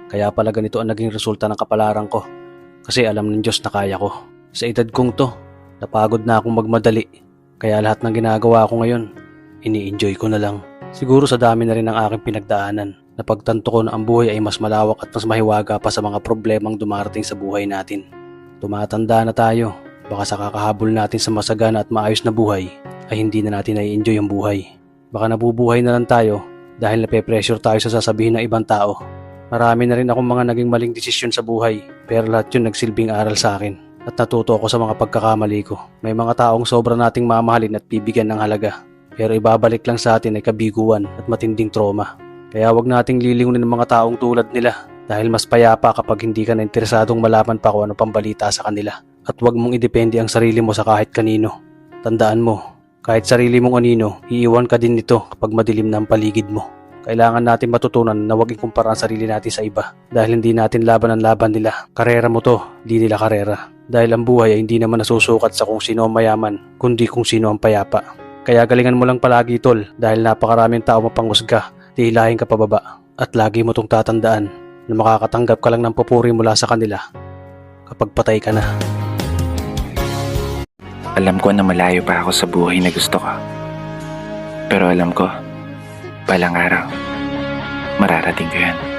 Kaya pala ganito ang naging resulta ng kapalaran ko. Kasi alam ng Diyos na kaya ko. Sa edad kong to, napagod na akong magmadali. Kaya lahat ng ginagawa ko ngayon, ini-enjoy ko na lang. Siguro sa dami na rin ng aking pinagdaanan, napagtanto ko na ang buhay ay mas malawak at mas mahiwaga pa sa mga problemang dumarating sa buhay natin. Tumatanda na tayo, baka sa kakahabol natin sa masagana at maayos na buhay, ay hindi na natin nai-enjoy ang buhay. Baka nabubuhay na lang tayo dahil nape-pressure tayo sa sasabihin ng ibang tao. Marami na rin akong mga naging maling desisyon sa buhay, pero lahat yun nagsilbing aral sa akin. At natuto ako sa mga pagkakamali ko. May mga taong sobra nating mamahalin at bibigyan ng halaga, pero ibabalik lang sa atin ay kabiguan at matinding trauma. Kaya wag nating lilingunin ng mga taong tulad nila dahil mas payapa kapag hindi ka na interesadong malaman pa kung ano pang balita sa kanila. At wag mong idepende ang sarili mo sa kahit kanino. Tandaan mo, kahit sarili mong anino, iiwan ka din nito kapag madilim na ang paligid mo. Kailangan natin matutunan na huwag ikumpara ang sarili natin sa iba dahil hindi natin laban ang laban nila. Karera mo to, di nila karera. Dahil ang buhay ay hindi naman nasusukat sa kung sino ang mayaman, kundi kung sino ang payapa. Kaya galingan mo lang palagi tol dahil napakaraming tao mapanghusga, dihilahin ka pababa. At lagi mo tong tatandaan na makakatanggap ka lang ng papuri mula sa kanila kapag patay ka na. Alam ko na malayo pa ako sa buhay na gusto ko. Pero alam ko, balang araw, mararating ko yan.